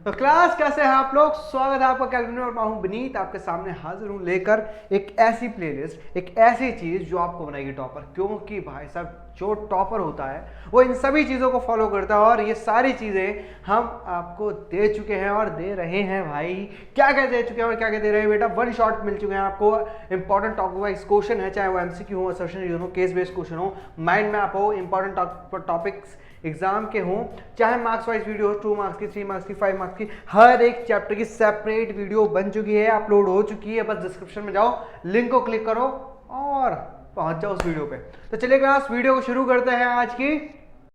तो क्लास कैसे हैं आप लोग। स्वागत है आपका कैल्विन में और मैं हूं विनीत, आपके सामने हाजिर हूं लेकर एक ऐसी प्लेलिस्ट, एक ऐसी चीज जो आपको बनाएगी टॉपर। क्योंकि भाई साहब जो टॉपर होता है वो इन सभी चीजों को फॉलो करता है और ये सारी चीजें हम आपको दे चुके हैं और दे रहे हैं। भाई क्या क्या दे चुके हैं और क्या क्या दे रहे हैं बेटा। वन शॉट मिल चुके हैं आपको। इंपॉर्टेंट टॉपिक वाइज क्वेश्चन है, चाहे वो एमसीक्यू हो, असर्शन रीजन हो, केस बेस्ड क्वेश्चन हो, माइंड मैप हो, इंपॉर्टेंट टॉपिक्स एग्जाम के हों, चाहे मार्क्स वाइज वीडियो हो, 2 मार्क्स की, 3 मार्क्स की, 5 मार्क्स की, हर एक चैप्टर की सेपरेट वीडियो बन चुकी है, अपलोड हो चुकी है। बस डिस्क्रिप्शन में जाओ, लिंक को क्लिक करो और पहुंच जाओ उस वीडियो पे। तो चलिए क्लास वीडियो को शुरू करते हैं आज की।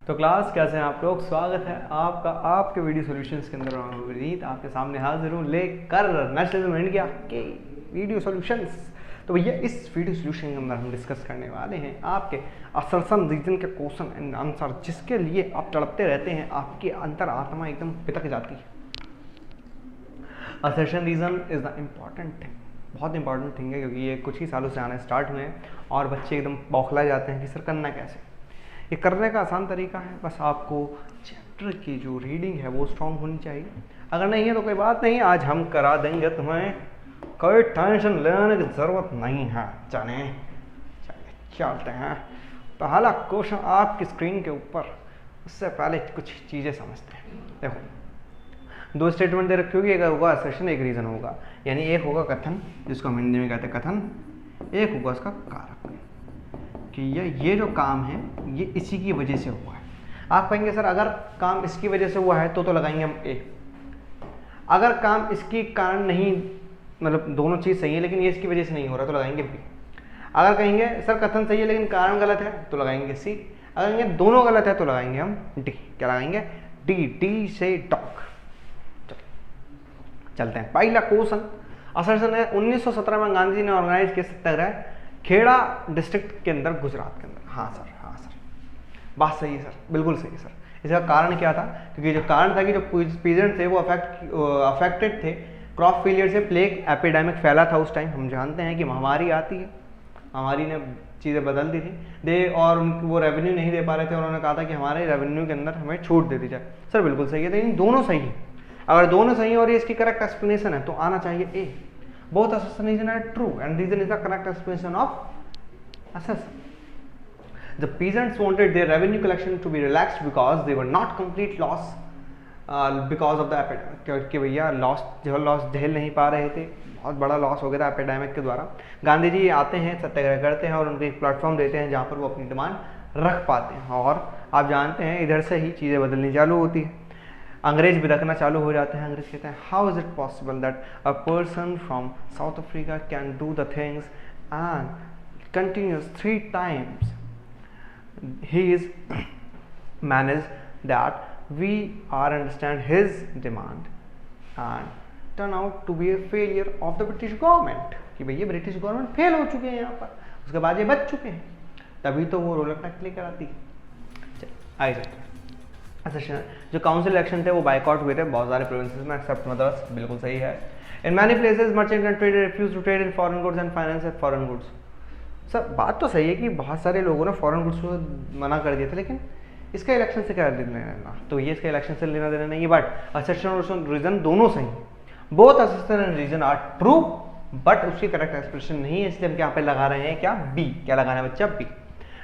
तो क्लास कैसे हैं आप लोग। स्वागत है आपका आपके वीडियो सॉल्यूशंस के अंदर। विनीत आपके सामने हाजिर हूँ लेकर नेशनल इंडिया के वीडियो सॉल्यूशंस। तो भैया इस वीडियो सोल्यूशन के अंदर हम डिस्कस करने वाले हैं आपके असर्शन रीजन के क्वेश्चन एंड आंसर, जिसके लिए आप तड़पते रहते हैं, आपकी अंतर आत्मा एकदम पितक जाती है। Assertion reason is the important thing, बहुत इंपॉर्टेंट थिंग है, क्योंकि ये कुछ ही सालों से आने स्टार्ट हुए हैं और बच्चे एकदम बौखला जाते हैं कि सर करना कैसे। ये करने का आसान तरीका है, बस आपको चैप्टर की जो रीडिंग है वो स्ट्रॉन्ग होनी चाहिए। अगर नहीं है तो कोई बात नहीं, आज हम करा देंगे तुम्हें, कोई टेंशन लेने की ज़रूरत नहीं है। चलते हैं। पहला क्वेश्चन आपकी स्क्रीन के ऊपर, उससे पहले कुछ चीज़ें समझते हैं। देखो, 2 स्टेटमेंट दे रखी होगी, एक होगा असर्शन, एक रीज़न होगा। यानी एक होगा कथन, जिसको हम हिंदी में कहते हैं कथन, एक होगा उसका कारक कि ये जो काम है ये इसी की वजह से हुआ है। आप कहेंगे सर अगर काम इसकी वजह से हुआ है तो लगाएंगे हम ए। अगर काम इसकी कारण नहीं, मतलब दोनों चीज़ सही है लेकिन ये इसकी वजह से नहीं हो रहा तो लगाएंगे बी। अगर कहेंगे सर कथन सही है लेकिन कारण गलत है तो लगाएंगे सी। अगर कहेंगे दोनों गलत है तो लगाएंगे हम डी। क्या लगाएंगे? डी। डी से डॉग। चलते हैं। पहला क्वेश्चन असर्शन है 1917 में गांधी जी ने ऑर्गेनाइज किया सत्याग्रह खेड़ा डिस्ट्रिक्ट के अंदर, गुजरात के अंदर। हाँ सर, हाँ सर, बात सही है सर, बिल्कुल सही है सर। इसका कारण क्या था? क्योंकि जो कारण था कि जो पीजेंट थे वो अफेक्टेड थे क्रॉप फेलियर से। प्लेग एपिडेमिक फैला था उस टाइम। हम जानते हैं कि महामारी आती है, महामारी ने चीज़ें बदल दी थी और वो रेवेन्यू नहीं दे पा रहे थे। उन्होंने कहा था कि हमारे रेवेन्यू के अंदर हमें छूट दे दी जाए। सर बिल्कुल सही है, लेकिन दोनों सही है। अगर दोनों सही है और ये इसकी करेक्ट एक्सप्लेनेशन है तो आना चाहिए A. Both assertion reason are true and reason is the correct explanation of assertion. The peasants wanted their revenue collection to be relaxed because they were not complete loss because of the epidemic. क्योंकि भैया loss झेल नहीं पा रहे थे, बहुत बड़ा loss हो गया था एपिडेमिक के द्वारा। गांधी जी आते हैं, सत्याग्रह करते हैं और उनको एक प्लेटफॉर्म देते हैं जहाँ पर वो अपनी डिमांड रख पाते हैं। और आप जानते हैं इधर से ही चीज़ें बदलनी चालू होती है, अंग्रेज बिदकना चालू हो जाते हैं। अंग्रेज कहते हैं how is it possible that a person from south Africa can do the things and continuous 3 times he is managed that we are understand his demand and turn out to be a failure of the British government। कि भैया British government fail हो चुके हैं यहाँ पर, उसके बाद ये बच चुके हैं, तभी तो वो रोल अटैक लेकर आती है। आइए अच्छा, जो काउंसिल इलेक्शन थे वो बाइकआउट हुए थे बहुत सारे प्रोविंसेस में एक्सेप्ट मद्रास। बिल्कुल सही है। In many places merchant and trader refuse to trade in foreign goods and finance foreign goods. Sir बात तो सही है कि बहुत सारे लोगों ने फॉरेन गुड्स को मना कर दिया था, लेकिन इसका इलेक्शन से क्या लेना देना? तो ये इसका इलेक्शन से लेना देना नहीं है। बट असर्शन और रीजन दोनों सही, both assertion and reason are true, but उसकी करेक्ट एक्सप्रेशन नहीं है, इसलिए हम यहाँ पे लगा रहे हैं क्या? बी। क्या लगाना है बच्चा? बी।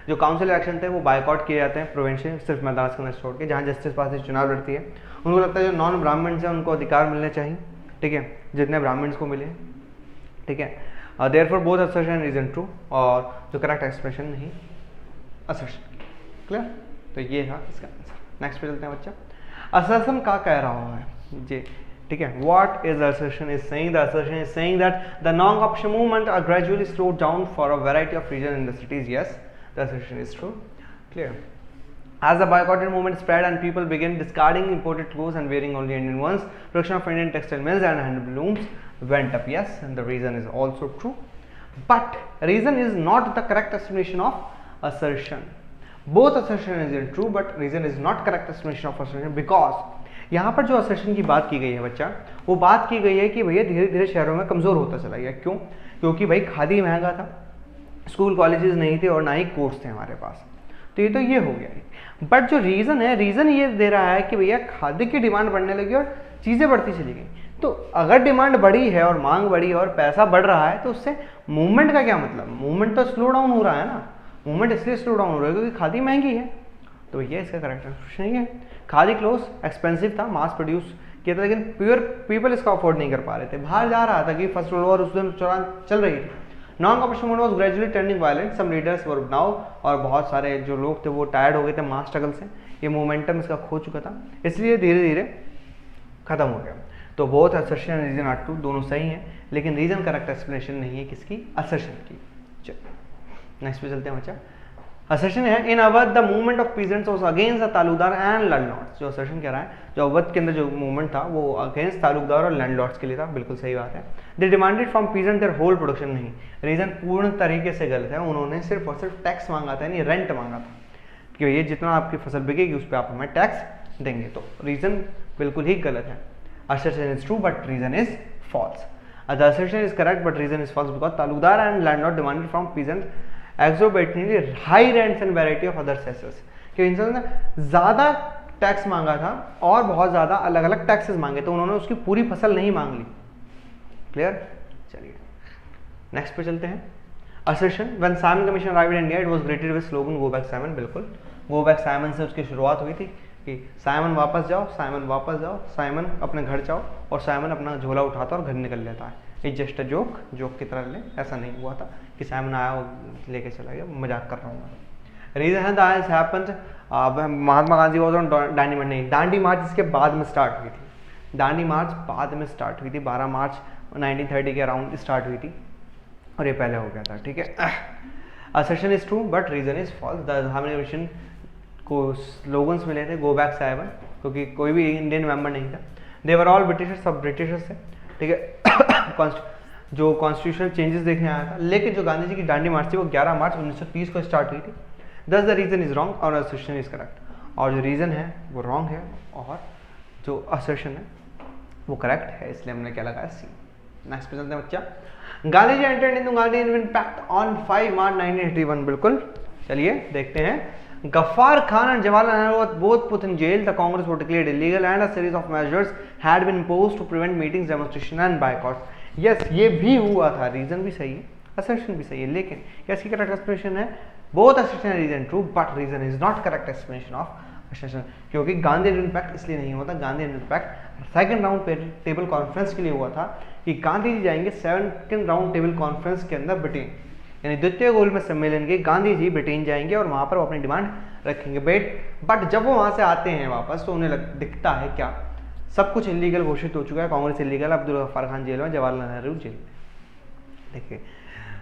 जो काउंसिल इलेक्शन थे वो बाइकआउट किए जाते हैं प्रोविंशियल, सिर्फ मद्रास के अंदर छोड़ के, जहाँ जस्टिस पार्टी चुनाव लड़ती है। उनको लगता है जो नॉन ब्राह्मण्स हैं उनको अधिकार मिलने चाहिए, ठीक है, जितने ब्राह्मण्स को मिले, ठीक है। Therefore both assertion and reason true, और जो करेक्ट एक्सप्रेशन नहीं assertion। क्लियर? तो ये था इसका आंसर। नेक्स्ट पे चलते हैं बच्चा। असर्शन का कह रहा है जी, ठीक है। What is assertion is saying? The assertion is saying that the non-option movement are gradually slowed down for a variety of reasons in the cities. Yes, the assertion is true. Clear? As the boycotted movement spread and people began discarding imported clothes and wearing only Indian ones, production of Indian textile mills and handlooms went up. Yes, and the reason is also true, but reason is not the correct explanation of assertion. Both assertion is true, but reason is not correct explanation of assertion, because यहाँ पर जो assertion की बात की गई है बच्चा, वो बात की गई है कि भैया धीरे धीरे शहरों में कमज़ोर होता चला गया। क्यों? क्योंकि भाई खादी महंगा था, स्कूल कॉलेजेस नहीं थे और ना ही कोर्स थे हमारे पास, तो ये हो गया। बट जो रीज़न है, रीज़न ये दे रहा है कि भैया खादी की डिमांड बढ़ने लगी और चीज़ें बढ़ती चली गई। तो अगर डिमांड बढ़ी है और मांग बढ़ी है और पैसा बढ़ रहा है तो उससे मूवमेंट का क्या मतलब, मूवमेंट तो स्लो डाउन हो रहा है ना। मूवमेंट इसलिए स्लो डाउन हो रहा है क्योंकि खादी महंगी है। तो भैया इसका करेक्ट आंसर नहीं है। खादी क्लोथ एक्सपेंसिव था, मास प्रोड्यूस किया था, लेकिन प्योर पीपल इसका अफोर्ड नहीं कर पा रहे थे, बाहर जा रहा था कि फर्स्ट वर्ल्ड वॉर उस दिन चल रही थी। Non cooperation movement was gradually turning violent, some leaders were now, और बहुत सारे जो लोग थे वो टायर्ड हो गए थे मास स्ट्रगल से, ये मोमेंटम इसका खो चुका था, इसलिए धीरे धीरे खत्म हो गया। तो both assertion and reason are true, दोनों सही हैं, लेकिन रीजन करेक्ट एक्सप्लेनेशन नहीं है किसकी, असर्शन की। चलो नेक्स्ट पे चलते हैं बच्चा। असर्शन है in Awadh the movement of peasants was against the talukdar and landlords. जो असर्शन कह रहा है, जो अवध के अंदर जो मूवमेंट था वो अगेंस्ट तालुकदार और लैंडलॉर्ड्स के लिए था, बिल्कुल सही बात है। They demanded from peasant their whole production, नहीं, रीजन पूर्ण तरीके से गलत है। उन्होंने सिर्फ और सिर्फ टैक्स मांगा था, यानी रेंट मांगा था कि ये जितना आपकी फसल बिकेगी उस पर आप हमें टैक्स देंगे। तो रीजन बिल्कुल ही गलत है। Assertion is true but reason is false. The assertion is correct but reason is false because Talukdar and landlord demanded from peasants exorbitantly high rents and variety of other cesses। कि इंसान ने ज़्यादा tax मांगा था और बहुत ज़्यादा अलग अलग टैक्सेस मांगे, तो उन्होंने उसकी पूरी फसल नहीं मांग ली। क्लियर? चलिए नेक्स्ट पे चलते हैं। Assertion when Simon Commission arrived in India it was greeted with slogan go back Simon। बिल्कुल go back Simon से उसकी शुरुआत हुई थी कि साइमन वापस जाओ, साइमन वापस जाओ, साइमन अपने घर जाओ, और साइमन अपना झोला उठाता और घर निकल लेता है। It's just a joke, joke की तरह ले, ऐसा नहीं हुआ था कि साइमन आया और लेके चला गया, मजाक कर रहा हूँ मैं। रीजन है that happened, Mahatma Gandhi was on Dandi march, नहीं, दांडी मार्च इसके बाद में स्टार्ट हुई थी। दांडी मार्च बाद में स्टार्ट हुई थी, 12 मार्च 1930 के अराउंड स्टार्ट हुई थी और ये पहले हो गया था। ठीक है। Assertion is true but reason is false. The commission को स्लोगन्स मिले थे गो बैक साइमन, क्योंकि कोई भी इंडियन मेंबर नहीं था। दे वर ऑल ब्रिटिशर्स, सब ब्रिटिशर्स थे। ठीक है। जो कॉन्स्टिट्यूशनल चेंजेस देखने आया था, लेकिन जो गांधी जी की दांडी मार्च थी वो 11 मार्च 1930 को स्टार्ट हुई थी। दस द रीजन इज रॉन्ग और असर्शन इज करेक्ट। और जो रीजन है वो रॉन्ग है और जो असर्शन है वो करेक्ट है, इसलिए हमने क्या लगाया सी। नेक्स्ट पे चलते हैं बच्चा। Gandhi ji entered into Gandhi pact on 5 March 1981। बिल्कुल, चलिए देखते हैं। Ghaffar Khan and Jawaharlal Nehru were both put in jail. The Congress was declared illegal and a series of measures had been imposed to prevent meetings, demonstration and boycotts. Yes, ये भी हुआ था, reason भी सही है, assertion भी सही है, लेकिन क्या इसकी करेक्ट एक्सप्लेनेशन है? Both assertion and reason true, but reason is not correct explanation of assertion। क्योंकि गांधी इम्पैक्ट इसलिए नहीं हुआ था, Gandhi impact second round table conference के लिए हुआ था कि गांधी जी जाएंगे सेकंड राउंड टेबल कॉन्फ्रेंस के अंदर ब्रिटेन, यानी द्वितीय गोलमेज सम्मेलन के गांधी जी ब्रिटेन जाएंगे और वहां पर वो अपनी डिमांड रखेंगे। बट जब वो वहां से आते हैं वापस तो उन्हें दिखता है क्या, सब कुछ इलीगल घोषित हो चुका है, कांग्रेस इलीगल, अब्दुल गफ्फार खान जेल में, जवाहरलाल नेहरू जेल में। देखिए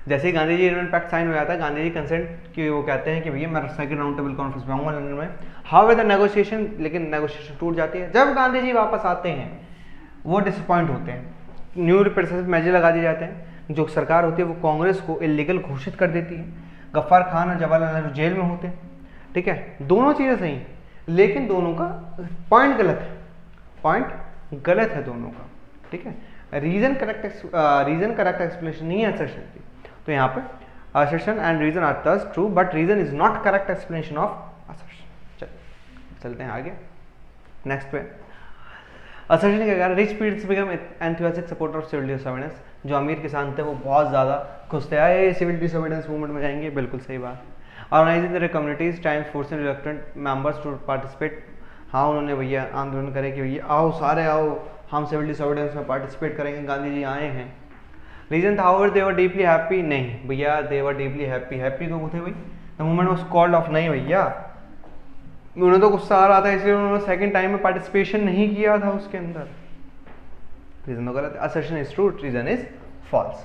जैसे ही गांधी जी इम्पैक्ट साइन हो जाता है, गांधी जी कंसेंट कि वो कहते हैं कि भैया मैं सेकंड राउंड टेबल कॉन्फ्रेंस में आऊंगा लंदन में। हाउ द नेगोशिएशन, लेकिन नेगोशिएशन टूट जाती है। जब गांधी जी वापस आते हैं वो डिसअपॉइंट होते हैं, न्यू रिप्रेसिव मेजर लगा दिए जाते हैं, जो सरकार होती है वो कांग्रेस को इलीगल घोषित कर देती है, गफ्फार खान और जवाहरलाल नेहरू जेल में होते हैं। ठीक है, दोनों चीज़ें सही, लेकिन दोनों का पॉइंट गलत है, पॉइंट गलत है दोनों का। ठीक है, रीजन करेक्ट एक्सप्लेनेशन नहीं है असर्शन की, तो यहाँ पे assertion and reason are thus true but reason is not correct explanation of assertion. चलते हैं आगे नेक्स्ट पे। असर्शन क्या कह रहा है? Rich peoples become enthusiastic supporter of civil disobedience. जो अमीर किसान थे वो बहुत ज़्यादा खुश थे, आए सिविल डिसोबीडियंस मूवमेंट में जाएंगे, बिल्कुल सही बात। Organizing the communities times forcing reluctant members to participate. हाँ, उन्होंने भैया आंदोलन करे कि भैया आओ सारे आओ, हम सिविल डिसोबीडियंस में पार्टिसिपेट करेंगे, गांधी जी आए हैं। रीजन था however they were deeply happy, नहीं भैया दे वर डीपली हैप्पी, हैप्पी तो थे भाई, the movement was called off, नहीं भैया उन्हें तो गुस्सा आ रहा था इसलिए उन्होंने सेकंड टाइम में पार्टिसिपेशन नहीं किया था उसके अंदर। रीजन तो गलत है, assertion is true, reason is false.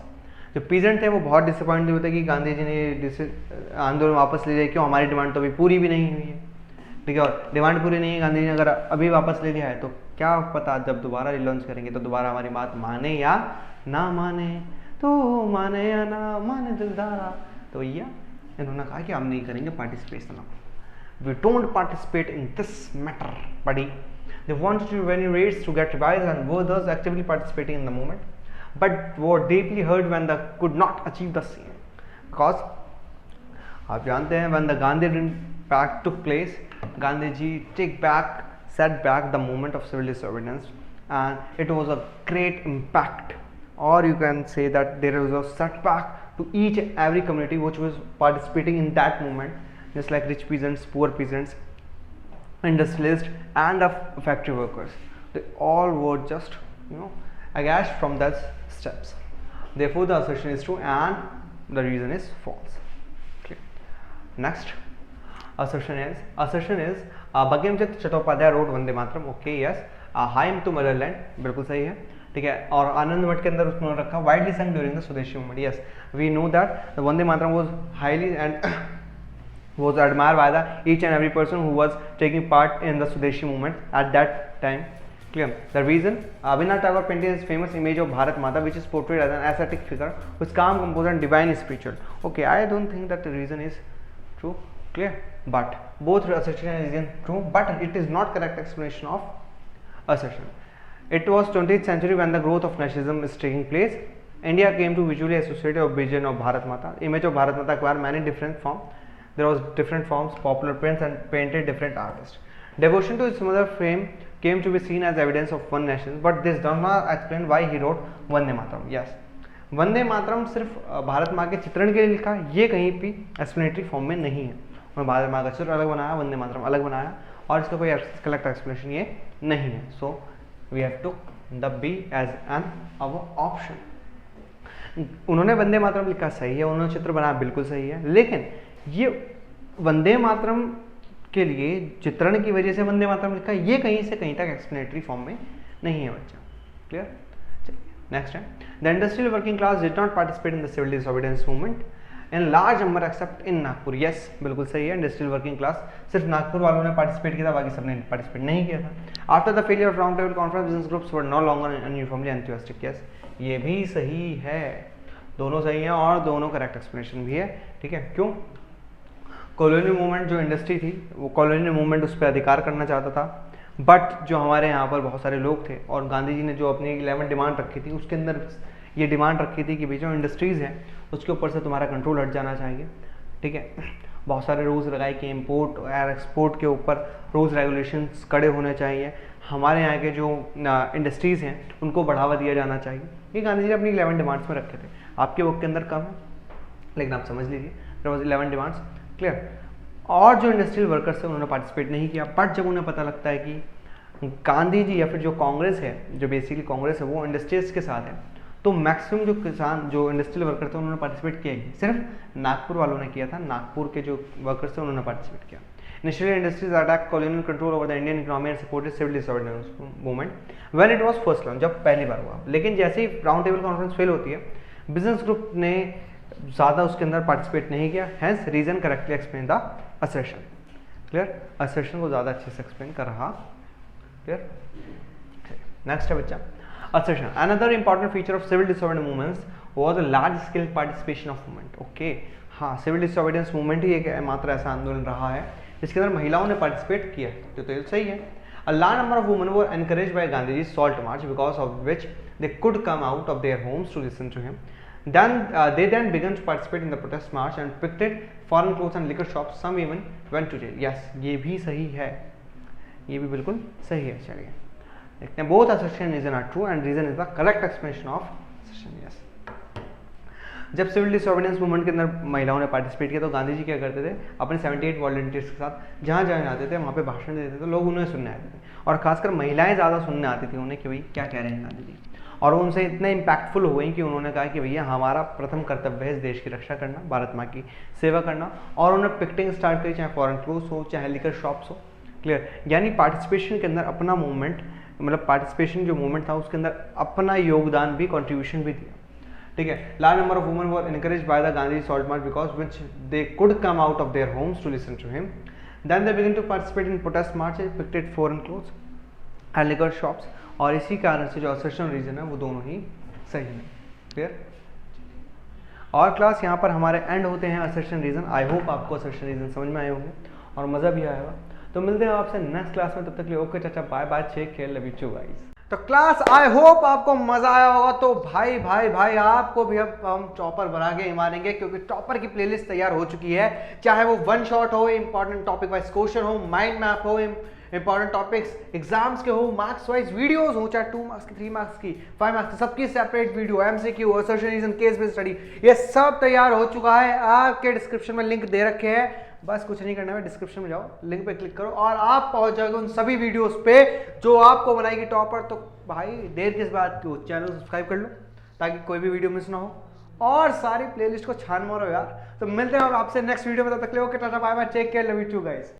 जो पीजेंट थे वो बहुत डिसअपॉइंटेड होते कि गांधी जी ने आंदोलन वापस ले लिया, क्यों हमारी डिमांड तो अभी पूरी भी नहीं हुई है। ठीक है, और डिमांड पूरी नहीं है, गांधी जी ने अगर अभी वापस ले लिया है तो क्या पता जब दोबारा रिलॉन्च करेंगे तो दोबारा हमारी बात माने या ना माने, तो माने या ना माने दिलदारा। तो भैया इन्होंने कहा कि हम नहीं करेंगे participation, we don't participate in this matter buddy। they wanted revenue rates to get revised and were thus actively participating in the movement but were deeply hurt when they could not achieve the same because आप जानते हैं when the Gandhi impact took place, Gandhi ji set back the movement of civil disobedience and it was a great impact, or you can say that there was a setback to each and every community which was participating in that movement, just like rich peasants, poor peasants, industrialists, and the factory workers. They all were just, aghast from those steps. Therefore the assertion is true and the reason is false. Okay. Next assertion is Bankim Chattopadhyay wrote Vande Mataram. Okay, yes. Hymn to motherland, बिल्कुल सही है. ठीक है. और आनंद मठ के अंदर उसने रखा widely sung during the swadeshi movement. Yes, we know that the Vande Mataram was highly and was admired by the each and every person who was taking part in the Swadeshi movement at that time. Clear. The reason Abhinavanath Tagore painted his famous image of Bharat Mata, which is portrayed as an ascetic figure who is calm, composed and divine spiritual. Okay, I don't think that the reason is true. Clear. But both assertion and reason true, but it is not correct explanation of assertion. It was 20th century when the growth of nationalism is taking place. India came to visually associate a vision of Bharat Mata. Image of Bharat Mata acquired many different forms. There was different forms, popular prints and painted different artists. Devotion to its mother fame came to be seen as evidence of one nation, but this does not explain why he wrote Vande Mataram. Yes, Vande Mataram सिर्फ भारत माँ के चित्रण के लिए लिखा, ये कहीं भी एक्सप्लेनेटरी फॉर्म में नहीं है. उन्होंने भारत माँ का चित्र अलग बनाया, वंदे मातरम अलग बनाया, और इसका कोई कलेक्ट एक्सप्लेनेशन ये नहीं है. So we have to the be as an our option. उन्होंने वंदे मातरम लिखा सही है, उन्होंने चित्र बनाया बिल्कुल सही है, लेकिन ये वंदे मातरम के लिए चित्रण की वजह से वंदे मातरम लिखा, ये कहीं से कहीं तक एक्सप्लेनेटरी फॉर्म में नहीं है बच्चा. क्लियर. नेक्स्ट है, the industrial working class did not participate in the civil disobedience movement in large number except in Nagpur. Yes, बिल्कुल सही है. इंडस्ट्रियल वर्किंग क्लास सिर्फ नागपुर वालों ने पार्टिसिपेट किया था, बाकी सबने पार्टिसिपेट नहीं किया था. After the failure of round table conference business groups were no longer uniformly enthusiastic. Yes, ये भी सही है, दोनों सही है और दोनों करेक्ट एक्सप्लेनेशन भी है. ठीक है. क्यों? कॉलोनियल मूवमेंट जो इंडस्ट्री थी, वो कॉलोनियल मूवमेंट उस पर अधिकार करना चाहता था, बट जो हमारे यहाँ पर बहुत सारे लोग थे और गांधी जी ने जो अपनी 11 डिमांड रखी थी, उसके अंदर ये डिमांड रखी थी कि भाई जो इंडस्ट्रीज़ हैं उसके ऊपर से तुम्हारा कंट्रोल हट जाना चाहिए. ठीक है. बहुत सारे रूल्स लगाए कि इम्पोर्ट और एक्सपोर्ट के ऊपर रूल्स रेगुलेशंस कड़े होने चाहिए, हमारे यहाँ के जो इंडस्ट्रीज़ हैं उनको बढ़ावा दिया जाना चाहिए. ये गांधी जी ने अपनी 11 डिमांड्स में रखे थे. आपके बुक के अंदर कम है, लेकिन आप समझ लीजिए, देयर वाज 11 डिमांड्स. क्लियर. और जो इंडस्ट्रियल वर्कर्स थे उन्होंने पार्टिसिपेट नहीं किया, बट जब उन्हें पता लगता है कि गांधी जी या फिर जो कांग्रेस है, जो बेसिकली कांग्रेस है वो इंडस्ट्रीज के साथ है, तो मैक्सिमम जो किसान जो इंडस्ट्रियल वर्कर थे उन्होंने पार्टिसिपेट किया ही. सिर्फ नागपुर वालों ने किया था, नागपुर के जो वर्कर्स थे उन्होंने पार्टिसिपेट किया. Initially industries attack colonial control over the Indian economy and supported civil disobedience movement when it was first launch, जब पहली बार हुआ. लेकिन जैसे ही राउंड टेबल कॉन्फ्रेंस फेल होती है, बिजनेस ग्रुप ने ज़्यादा उसके अंदर पार्टिसिपेट नहीं किया. Hence reason correctly explain the assertion. Clear. Assertion को ज़्यादा अच्छे से एक्सप्लेन कर रहा. क्लियर. नेक्स्ट है बच्चा, assertion. Another important feature of civil disobedience movements was a large scale participation of movement. Okay, हाँ, सिविल डिसोबीडियंस मूवमेंट ही एक मात्र ऐसा आंदोलन रहा है जिसके अंदर महिलाओं ने पार्टिसिपेट किया, तो ये सही है. A large number of women were encouraged by Gandhiji's salt march, because of which they could come out of their homes to listen to him. Then they began to participate in the protest march and picked foreign clothes and liquor shops. Some even went to jail. Yes, ये भी सही है, ये भी बिल्कुल सही है. चलिए देखते हैं. Both assertion reason are true and reason is the correct explanation of assertion. Yes. जब सिविल डिसोबीडियंस मूवमेंट के अंदर महिलाओं ने पार्टिसिपेट किया तो गांधी जी क्या करते थे, अपने 78 वॉलंटियर्स के साथ जहाँ जहाँ जाते थे वहाँ पे भाषण देते थे, लोग उन्हें सुनने आते थे, और खासकर महिलाएं ज़्यादा सुनने आती थी उन्हें कि भाई क्या कह रहे हैं गांधी जी. और उनसे इतने इम्पैक्टफुल हुए कि उन्होंने कहा कि भैया हमारा प्रथम कर्तव्य है इस देश की रक्षा करना, भारत माँ की सेवा करना, और उन्होंने पिकटिंग स्टार्ट करी, चाहे फॉरेन क्लोथ्स हो चाहे लिकर शॉप्स हो. क्लियर. यानी पार्टिसिपेशन के अंदर अपना मूवमेंट, मतलब पार्टिसिपेशन जो मूवमेंट था उसके अंदर अपना योगदान भी, कंट्रीब्यूशन भी दिया. ठीक है. Large number of women were encouraged by the Gandhi salt march because which they could come out of their homes to listen to him. Then they began to participate in protest march, picketed foreign clothes and liquor shops. और इसी कारण से जो assertion reason है वो दोनों ही सही है. क्लियर. और क्लास यहाँ पर हमारे एंड होते हैं असर्शन रीजन. आई होप आपको असर्शन रीजन समझ में आए होंगे और मज़ा भी आएगा. तो मिलते हैं आपसे नेक्स्ट क्लास में, तब तक के लिए ओके चाचा, bye bye, take care, love you too guys. तो क्लास आई होप आपको मजा आया होगा. तो भाई भाई भाई आपको भी अब हम टॉपर बना के ही मारेंगे, क्योंकि टॉपर की प्लेलिस्ट तैयार हो चुकी है. चाहे वो वन शॉट हो, इंपॉर्टेंट टॉपिक वाइज क्वेश्चन हो, माइंड मैप हो, इंपॉर्टेंट टॉपिक्स एग्जाम्स के हो, मार्क्स वाइज वीडियोस हो, चाहे 2 मार्क्स की, 3 मार्क्स की, 5 मार्क्स की, सबकी सेपरेट वीडियो, एमसीक्यू, असर्शनिज्म, केस बेस्ड स्टडी, ये सब तैयार हो चुका है। आपके डिस्क्रिप्शन में लिंक दे रखे हैं, बस कुछ नहीं करना है, डिस्क्रिप्शन में जाओ, लिंक पे क्लिक करो और आप पहुंच जाओगे उन सभी वीडियोस पे जो आपको बनाएगी टॉपर। तो भाई देर किस बात की, चैनल सब्सक्राइब कर लो ताकि कोई भी वीडियो मिस ना हो और सारी प्लेलिस्ट को छान मारो यार। तो मिलते हैं आपसे नेक्स्ट वीडियो में, तब तक के लिए okay, tata bye bye, take care, love you too guys.